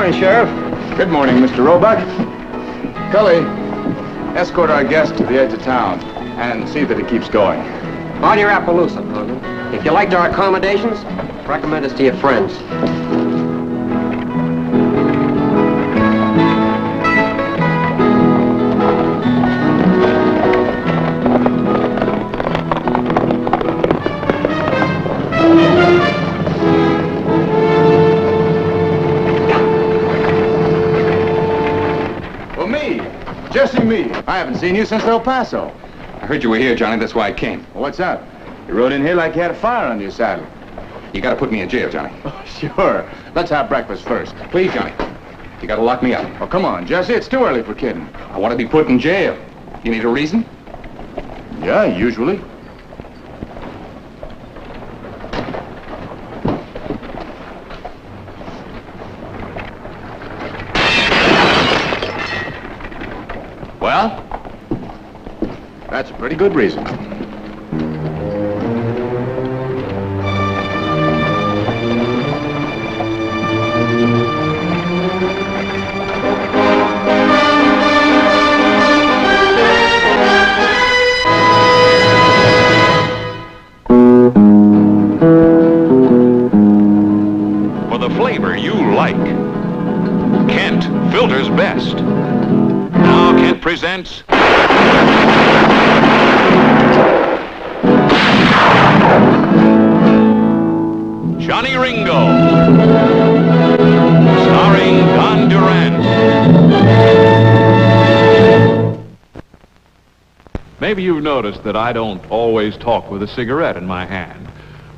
morning, Sheriff. Good morning, Mr. Roebuck. Cully, escort our guest to the edge of town and see that he keeps going. On your Appaloosa, Logan. If you liked our accommodations, recommend us to your friends. Jesse Meade. I haven't seen you since El Paso. I heard you were here, Johnny. That's why I came. Well, what's up? You rode in here like you had a fire on your saddle. You gotta put me in jail, Johnny. Oh, sure. Let's have breakfast first. Please, Johnny. You gotta lock me up. Oh, come on, Jesse. It's too early for kidding. I want to be put in jail. You need a reason? Yeah, usually. Well? That's a pretty good reason. For the flavor you like, Kent filters best. Now Kent presents Johnny Ringo, starring Don Durant. Maybe you've noticed that I don't always talk with a cigarette in my hand.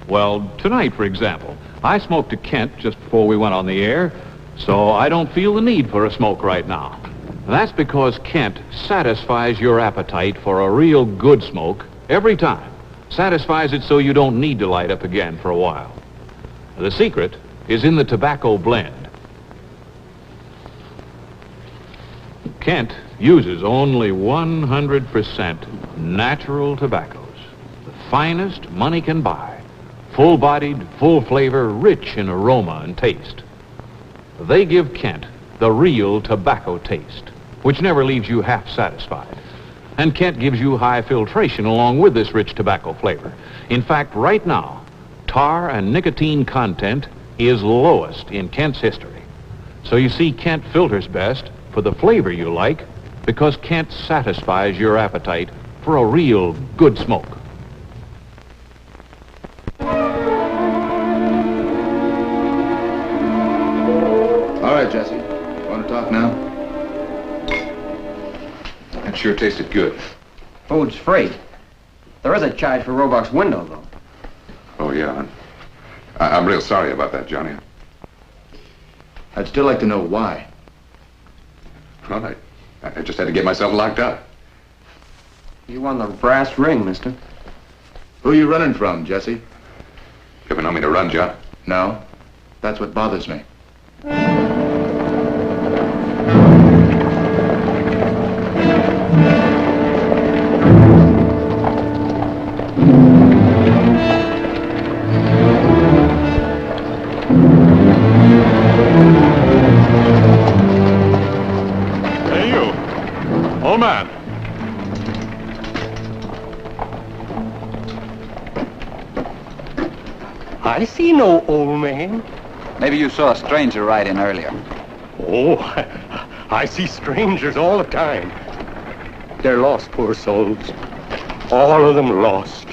Well, tonight, for example, I smoked a Kent just before we went on the air, so I don't feel the need for a smoke right now. That's because Kent satisfies your appetite for a real good smoke every time. Satisfies it so you don't need to light up again for a while. The secret is in the tobacco blend. Kent uses only 100% natural tobaccos. The finest money can buy. Full-bodied, full flavor, rich in aroma and taste. They give Kent the real tobacco taste, which never leaves you half satisfied. And Kent gives you high filtration along with this rich tobacco flavor. In fact, right now, tar and nicotine content is lowest in Kent's history. So you see, Kent filters best for the flavor you like because Kent satisfies your appetite for a real good smoke. All right, Jesse. Want to talk now? That sure tasted good. Food's free. There is a charge for Roebuck's window, though. Oh, yeah. I'm real sorry about that, Johnny. I'd still like to know why. Well, I just had to get myself locked up. You won the brass ring, mister. Who are you running from, Jesse? You ever know me to run, John? No. That's what bothers me. Old man. I see no old man. Maybe you saw a stranger ride in earlier. Oh, I see strangers all the time. They're lost, poor souls. All of them lost.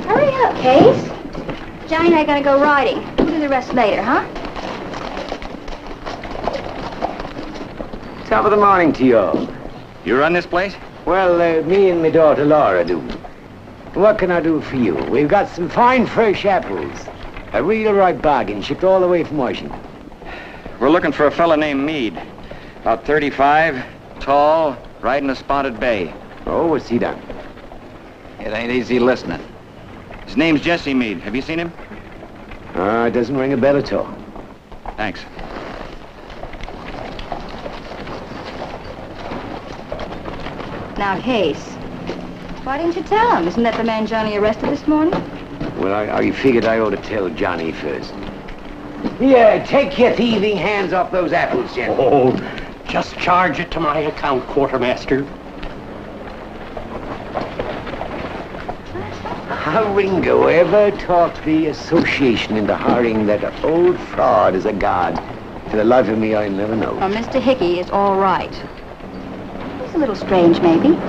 Hurry up, Case. Johnny and I are going to go riding. We'll do the rest later, huh? Top of the morning to you all. You run this place? Well, me and my daughter Laura do. What can I do for you? We've got some fine fresh apples. A real right bargain, shipped all the way from Washington. We're looking for a fella named Meade. About 35, tall, riding a spotted bay. Oh, what's he done? It ain't easy listening. His name's Jesse Meade. Have you seen him? It doesn't ring a bell at all. Thanks. Now, Case, Why didn't you tell him? Isn't that the man Johnny arrested this morning? Well, I figured I ought to tell Johnny first. Here, take your thieving hands off those apples, Jen. Oh, just charge it to my account, quartermaster. How Ringo ever talked the association into hiring that old fraud as a guard? For the life of me, I never know. Well, Mr. Hickey is all right. He's a little strange, maybe.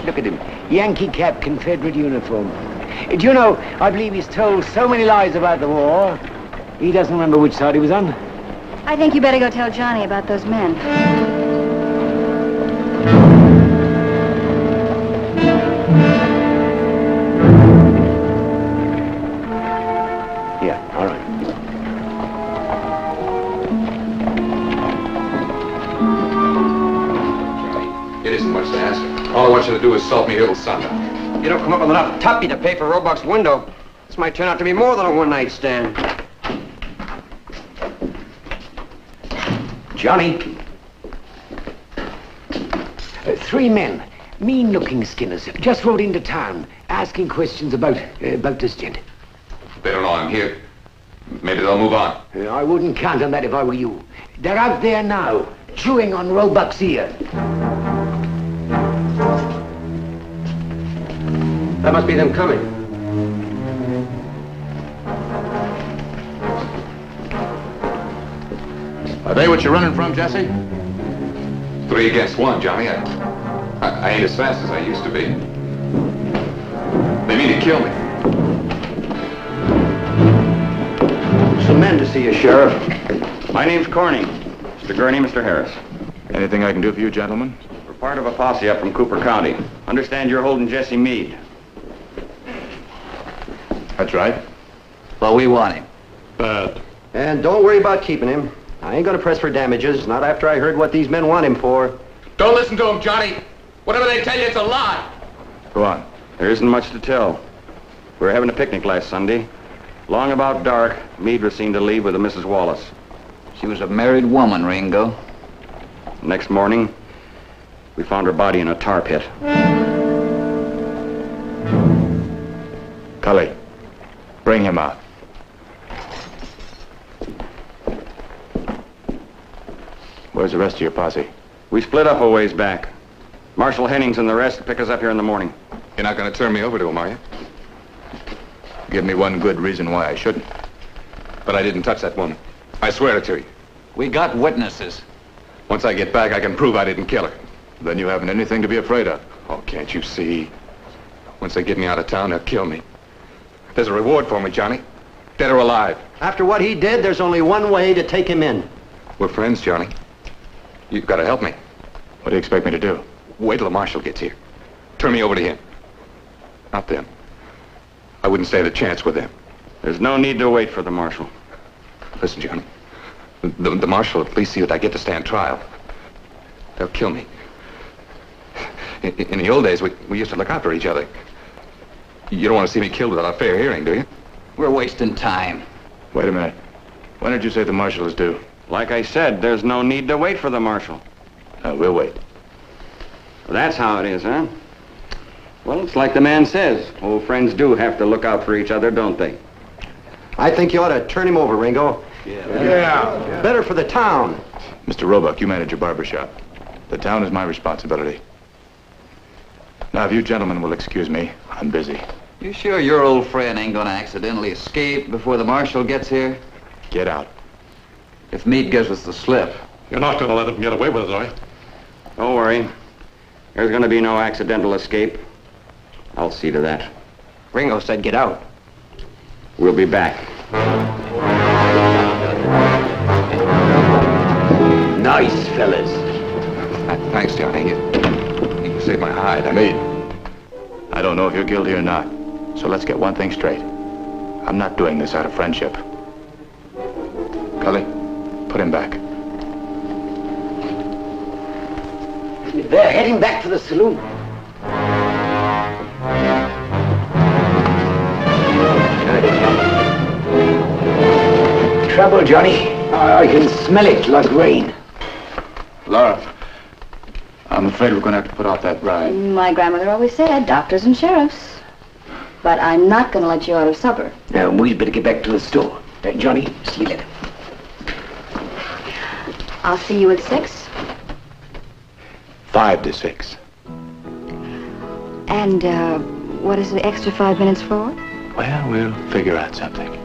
Look at him. Yankee cap, Confederate uniform. Do you know, I believe he's told so many lies about the war, he doesn't remember which side he was on. I think you better go tell Johnny about those men. Yeah, all right. It isn't much to ask. All I want you to do is salt me here till sundown. You don't come up with enough tuppy to pay for Roebuck's window. This might turn out to be more than a one-night stand. Johnny. 3 men, mean-looking skinners, just rode into town, asking questions about this gent. They don't know I'm here. Maybe they'll move on. I wouldn't count on that if I were you. They're out there now, chewing on Roebuck's ear. That must be them coming. Are they what you're running from, Jesse? 3 against 1, Johnny. I ain't as fast as I used to be. They mean to kill me. Some men to see you, Sheriff. My name's Corning. Mr. Gurney, Mr. Harris. Anything I can do for you, gentlemen? We're part of a posse up from Cooper County. Understand you're holding Jesse Meade. That's right. Well, we want him. Bad. And don't worry about keeping him. I ain't gonna press for damages, not after I heard what these men want him for. Don't listen to them, Johnny. Whatever they tell you, it's a lie. Go on. There isn't much to tell. We were having a picnic last Sunday. Long about dark, Meade was seen to leave with a Mrs. Wallace. She was a married woman, Ringo. Next morning, we found her body in a tar pit. Cully, bring him out. Where's the rest of your posse? We split up a ways back. Marshal Hennings and the rest will pick us up here in the morning. You're not going to turn me over to him, are you? Give me one good reason why I shouldn't. But I didn't touch that woman. I swear it to you. We got witnesses. Once I get back, I can prove I didn't kill her. Then you haven't anything to be afraid of. Oh, can't you see? Once they get me out of town, they'll kill me. There's a reward for me, Johnny. Dead or alive. After what he did, there's only one way to take him in. We're friends, Johnny. You've got to help me. What do you expect me to do? Wait till the marshal gets here. Turn me over to him. Not them. I wouldn't stand a chance with them. There's no need to wait for the marshal. Listen, Johnny. The marshal will at least see that I get to stand trial. They'll kill me. In the old days, we used to look out for each other. You don't want to see me killed without a fair hearing, do you? We're wasting time. Wait a minute. When did you say the marshal is due? Like I said, there's no need to wait for the marshal. We'll wait. That's how it is, huh? Well, it's like the man says. Old friends do have to look out for each other, don't they? I think you ought to turn him over, Ringo. Yeah. Better for the town. Mr. Roebuck, you manage your barber shop. The town is my responsibility. Now, if you gentlemen will excuse me, I'm busy. You sure your old friend ain't gonna accidentally escape before the marshal gets here? Get out. If Meade gives us the slip. You're not going to let him get away with it, are you? Don't worry. There's going to be no accidental escape. I'll see to that. Ringo said get out. We'll be back. Nice, fellas. Thanks, Johnny. You saved my hide. Meade, I don't know if you're guilty or not, so let's get one thing straight. I'm not doing this out of friendship. Cully, put him back. They're heading back to the saloon. Trouble, Johnny. I can smell it like rain. Laura, I'm afraid we're going to have to put off that ride. My grandmother always said doctors and sheriffs. But I'm not going to let you out of supper. Now, we'd better get back to the store. Johnny, see you later. I'll see you at 6. 5 to 6. And, what is the extra 5 minutes for? Well, we'll figure out something.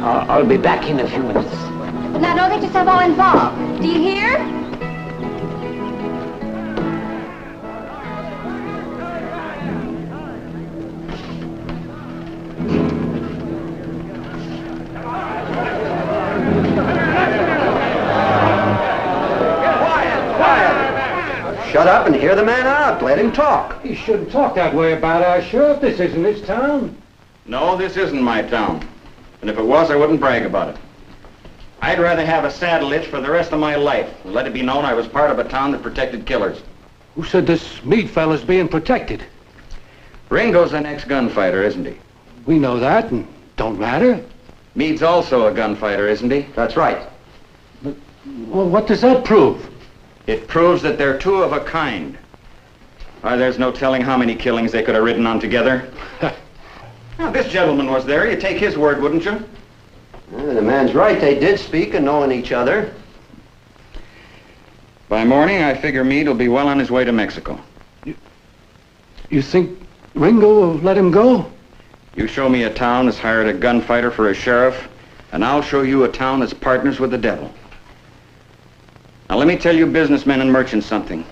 I'll be back in a few minutes. Now, don't get yourself all involved. Do you hear? Shut up and hear the man out. Let him talk. He shouldn't talk that way about our sheriff. This isn't his town. No, this isn't my town. And if it was, I wouldn't brag about it. I'd rather have a saddle itch for the rest of my life and let it be known I was part of a town that protected killers. Who said this Meade fella's being protected? Ringo's an ex-gunfighter, isn't he? We know that, and don't matter. Meade's also a gunfighter, isn't he? That's right. Well, what does that prove? It proves that they're two of a kind. Why, there's no telling how many killings they could have ridden on together. Now, this gentleman was there. You'd take his word, wouldn't you? The man's right. They did speak of knowing each other. By morning, I figure Meade will be well on his way to Mexico. You think Ringo will let him go? You show me a town that's hired a gunfighter for a sheriff, and I'll show you a town that's partners with the devil. Now, let me tell you businessmen and merchants something.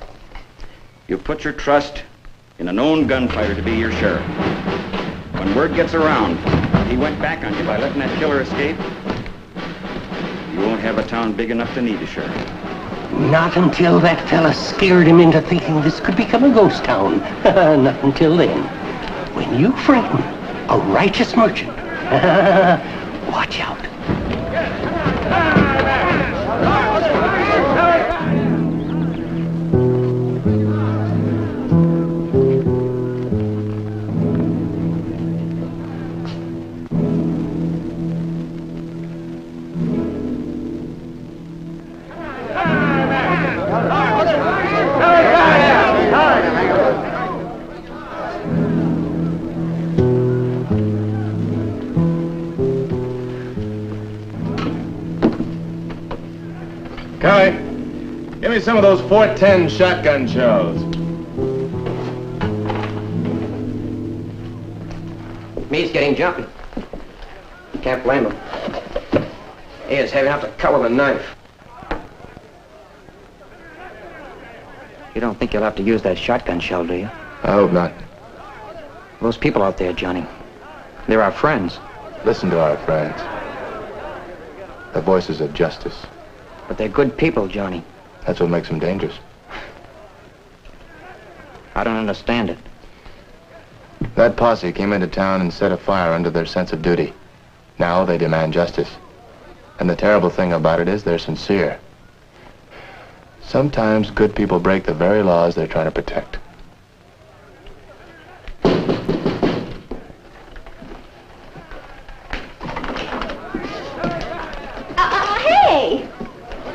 You put your trust in a known gunfighter to be your sheriff. When word gets around, he went back on you by letting that killer escape, you won't have a town big enough to need a sheriff. Not until that fella scared him into thinking this could become a ghost town. Not until then. When you frighten a righteous merchant, watch out. Kelly, give me some of those 410 shotgun shells. Meade's getting jumpy. Can't blame him. He is heavy enough to cut with a knife. You don't think you'll have to use that shotgun shell, do you? I hope not. Those people out there, Johnny, they're our friends. Listen to our friends. The voices of justice. But they're good people, Johnny. That's what makes them dangerous. I don't understand it. That posse came into town and set a fire under their sense of duty. Now they demand justice. And the terrible thing about it is they're sincere. Sometimes good people break the very laws they're trying to protect. Hey!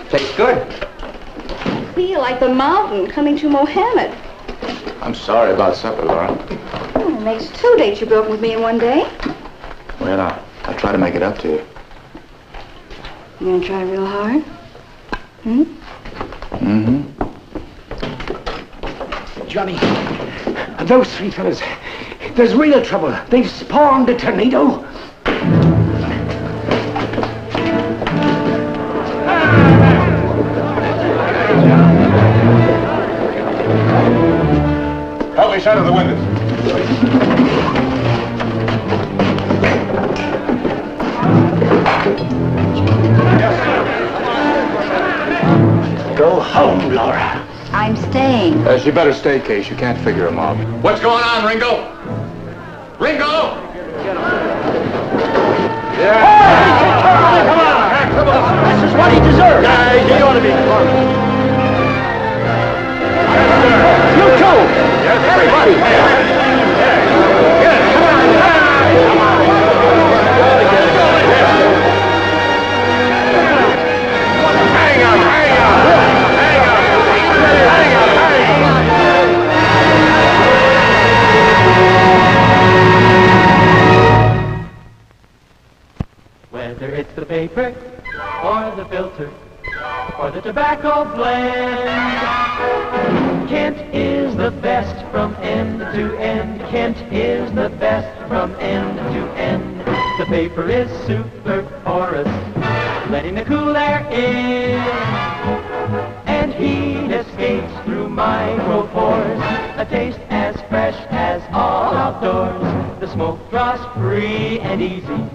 Tastes good. I feel like the mountain coming to Mohammed. I'm sorry about supper, Laura. It makes 2 dates you broke with me in one day. Well, I'll try to make it up to you. You gonna try real hard? Hmm? Mm-hmm. Johnny, those three fellas, there's real trouble. They've spawned a tornado. Help me shutter the windows. Go home, Laura. I'm staying. She better stay, Case. You can't figure him out. What's going on, Ringo? Ringo! Come on. This is what he deserves. He ought to be You too. Everybody. filter or the tobacco blend. Kent is the best from end to end. Kent is the best from end to end. The paper is super porous, letting the cool air in, and heat escapes through micropores. A taste as fresh as all outdoors. The smoke draws free and easy,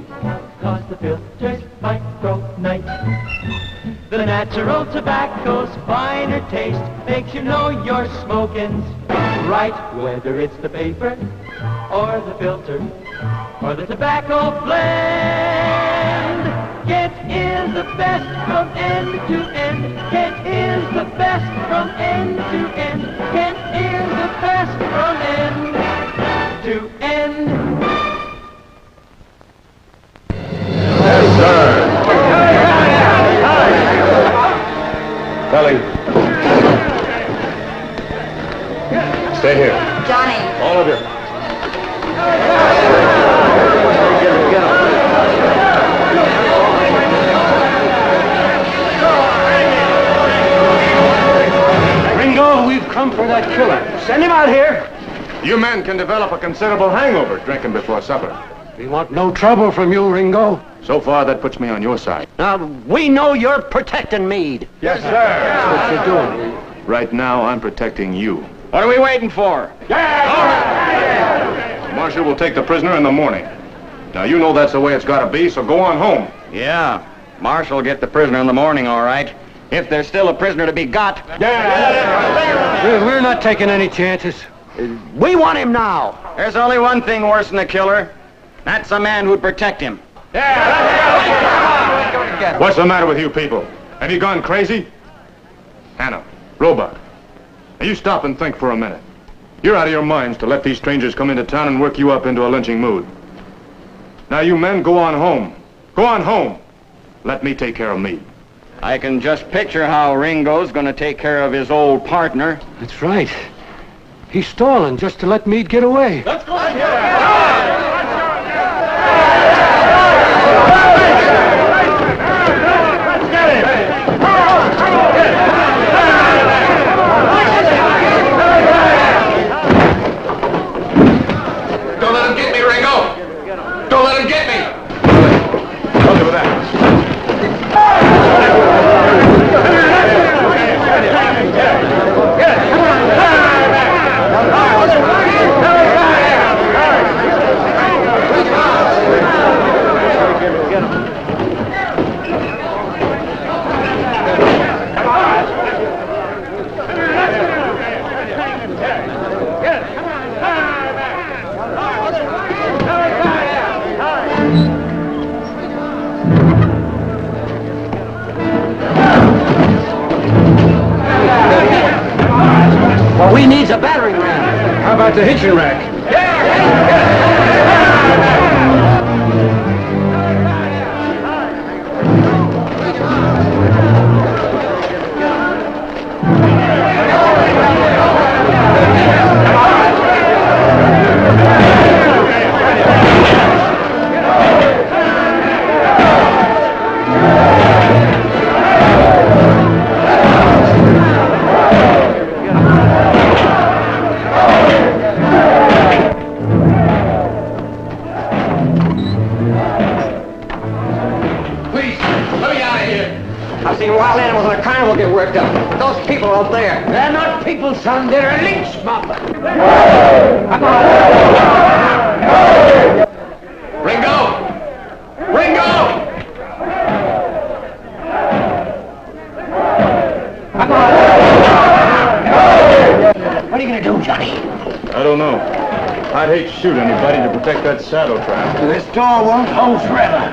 cause the filter's micro-night. The natural tobacco's finer taste makes you know you're smoking's right. Whether it's the paper or the filter or the tobacco blend, Kent is the best from end to end. Kent is the best from end to end. Kent is the best from end to end. Yes, sir. Telly. Stay here. Johnny. All of you. Ringo, we've come for that killer. Send him out here. You men can develop a considerable hangover drinking before supper. We want no trouble from you, Ringo. So far, that puts me on your side. Now, we know you're protecting Meade. Yes, sir. That's what you're doing. Right now, I'm protecting you. What are we waiting for? The marshal will take the prisoner in the morning. Now, you know that's the way it's got to be, so go on home. Yeah, Marshal will get the prisoner in the morning, all right. If there's still a prisoner to be got. We're not taking any chances. We want him now. There's only one thing worse than a killer. That's a man who'd protect him. What's the matter with you people? Have you gone crazy? Hannah, Roebuck, now you stop and think for a minute. You're out of your minds to let these strangers come into town and work you up into a lynching mood. Now you men, go on home. Go on home. Let me take care of me. I can just picture how Ringo's going to take care of his old partner. That's right. He's stalling just to let Meade get away. Let's go. Don't let him get me, Ringo! Don't let him get me! I'll do that. What we need's a battering ram. How about the hitching rack? I've seen wild animals in a carnival get worked up. But those people out there, They're not people, son. They're a lynch mob. Ringo! Ringo! What are you going to do, Johnny? I don't know. I'd hate to shoot anybody to protect that saddle trap. This door won't hold forever.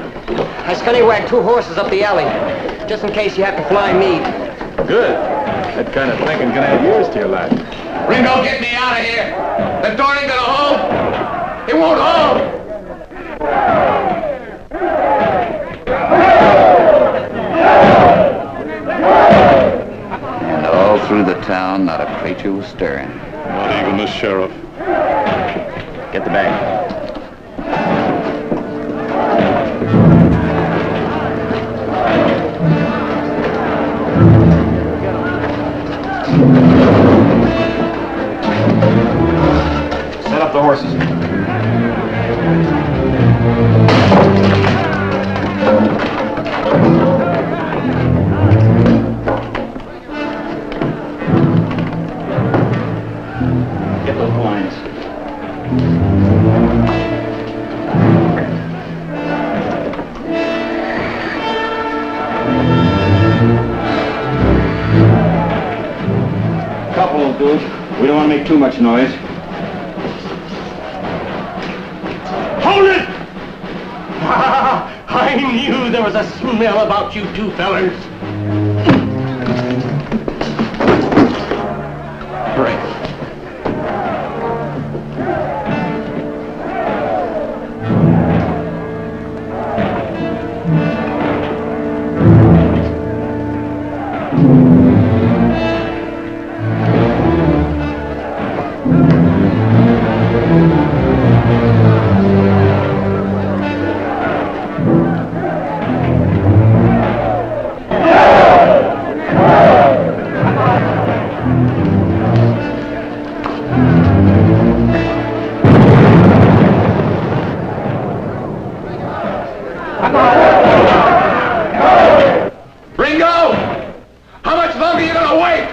I scallywag 2 horses up the alley, just in case you have to fly Meade. Good. That kind of thinking can add years to your life. Ringo, get me out of here! The door ain't gonna hold! It won't hold! And all through the town, not a creature was stirring. Not even the sheriff. Get the bag. horses. Get those blinds. Couple will do. We don't want to make too much noise. Hold it! I knew there was a smell about you two fellers. Hurry. Ringo! How much longer are you gonna wait?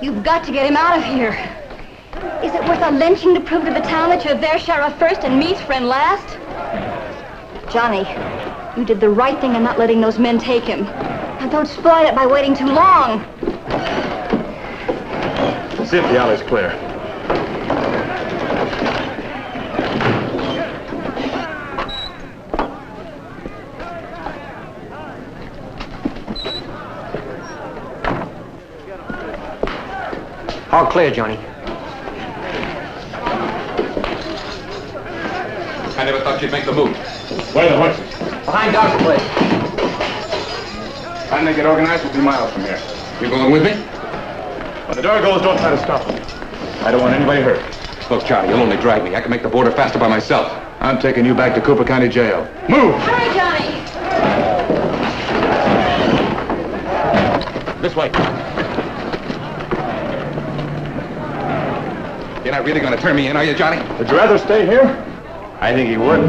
You've got to get him out of here. Is it worth a lynching to prove to the town that you're their sheriff first and me's friend last? Johnny, you did the right thing in not letting those men take him. And don't spoil it by waiting too long. See if the alley's clear. All clear, Johnny. I never thought you'd make the move. Where are the horses? Behind Dog's place. Time they get organized, we'll be miles from here. You going with me? When the door goes, don't try to stop them. I don't want anybody hurt. Look, Johnny, you'll only drag me. I can make the border faster by myself. I'm taking you back to Cooper County Jail. Move! Hurry, Johnny! This way. You're not really going to turn me in, are you, Johnny? Would you rather stay here? I think he would.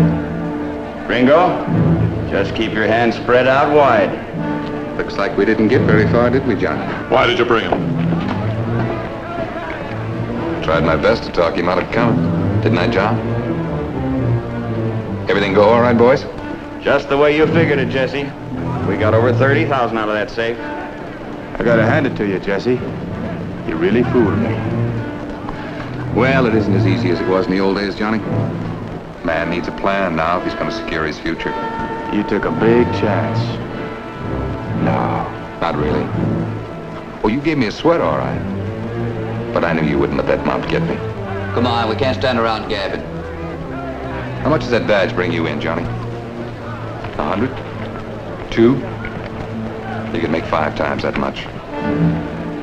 Ringo, just keep your hands spread out wide. Looks like we didn't get very far, did we, Johnny? Why did you bring him? Tried my best to talk him out of coming. Didn't I, John? Everything go all right, boys? Just the way you figured it, Jesse. We got over 30,000 out of that safe. I gotta hand it to you, Jesse. You really fooled me. Well, it isn't as easy as it was in the old days, Johnny. Man needs a plan now if he's going to secure his future. You took a big chance. No, not really. Oh, you gave me a sweat, all right. But I knew you wouldn't let that mount get me. Come on, we can't stand around gabbing. How much does that badge bring you in, Johnny? 100? 2? You could make 5 times that much.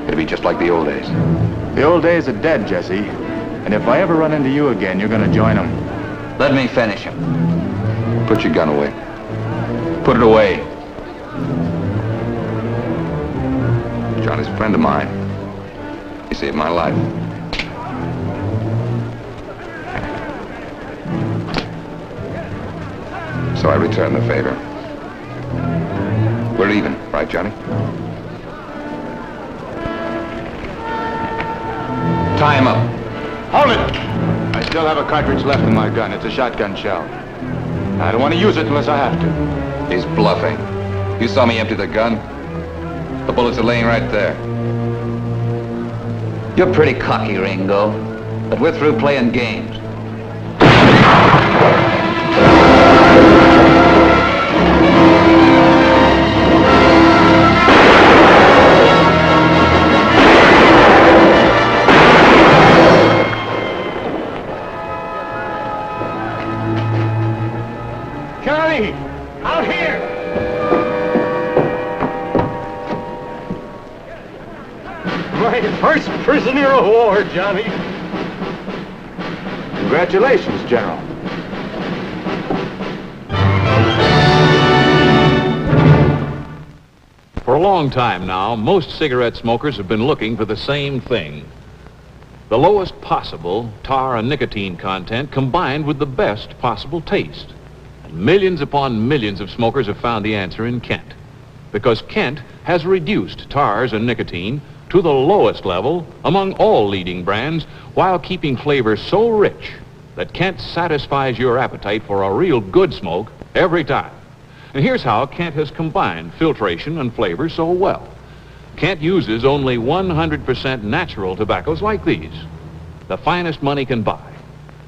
It'd be just like the old days. The old days are dead, Jesse. And if I ever run into you again, you're gonna join them. Let me finish him. Put your gun away. Put it away. Johnny's a friend of mine. He saved my life. So I return the favor. We're even, right, Johnny? Tie him up. Hold it! I still have a cartridge left in my gun. It's a shotgun shell. I don't want to use it unless I have to. He's bluffing. You saw me empty the gun. The bullets are laying right there. You're pretty cocky, Ringo. But we're through playing games. Johnny! Out here! My first prisoner of war, Johnny. Congratulations, General. For a long time now, most cigarette smokers have been looking for the same thing. The lowest possible tar and nicotine content combined with the best possible taste. And millions upon millions of smokers have found the answer in Kent. Because Kent has reduced tars and nicotine to the lowest level among all leading brands while keeping flavor so rich that Kent satisfies your appetite for a real good smoke every time. And here's how Kent has combined filtration and flavor so well. Kent uses only 100% natural tobaccos like these, the finest money can buy.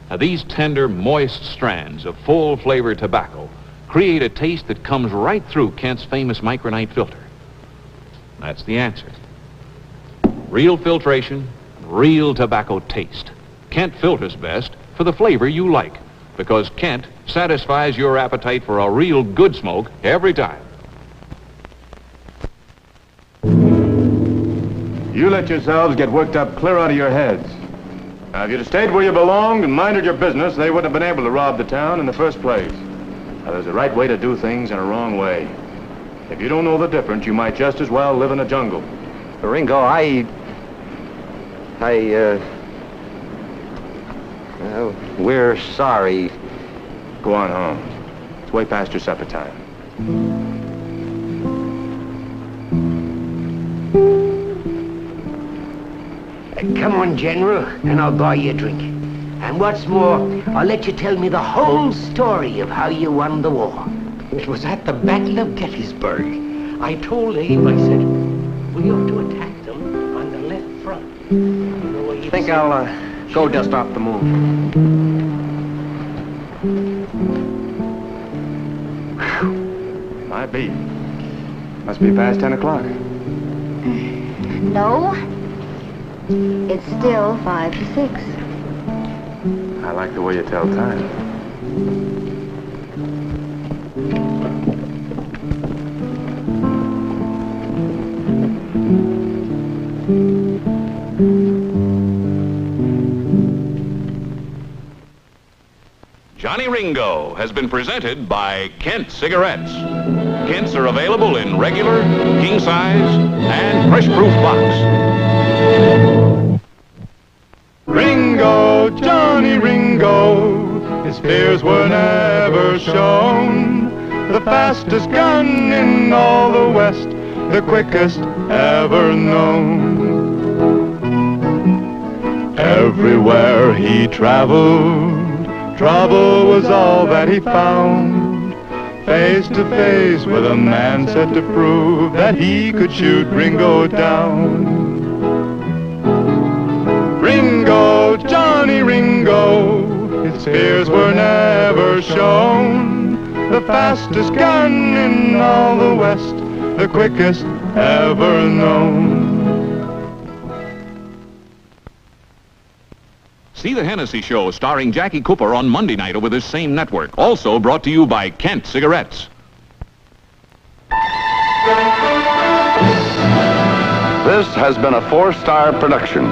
Now, these tender, moist strands of full-flavor tobacco create a taste that comes right through Kent's famous micronite filter. That's the answer. Real filtration, real tobacco taste. Kent filters best for the flavor you like, because Kent satisfies your appetite for a real good smoke every time. You let yourselves get worked up clear out of your heads. Now, if you'd have stayed where you belonged and minded your business, they wouldn't have been able to rob the town in the first place. Now, there's a right way to do things and a wrong way. If you don't know the difference, you might just as well live in a jungle. Ringo, we're sorry. Go on home. It's way past your supper time. Come on, General, and I'll buy you a drink. And what's more, I'll let you tell me the whole story of how you won the war. It was at the Battle of Gettysburg. I told Abe, I said, we ought to attack them on the left front. You know, I think I'll go dust off the moon. Might be. Must be past 10 o'clock. No. It's still 5 to 6. I like the way you tell time. Johnny Ringo has been presented by Kent Cigarettes. Kents are available in regular, king size, and fresh-proof box. Ringo, Johnny Ringo, his fears were never shown. The fastest gun in all the West, the quickest ever known. Everywhere he traveled, trouble was all that he found. Face to face with a man set to prove that he could shoot Ringo down. Ringo, Johnny Ringo, his fears were never shown. The fastest gun in all the West, the quickest ever known. See The Hennessy Show starring Jackie Cooper on Monday night over this same network. Also brought to you by Kent Cigarettes. This has been a 4-star production.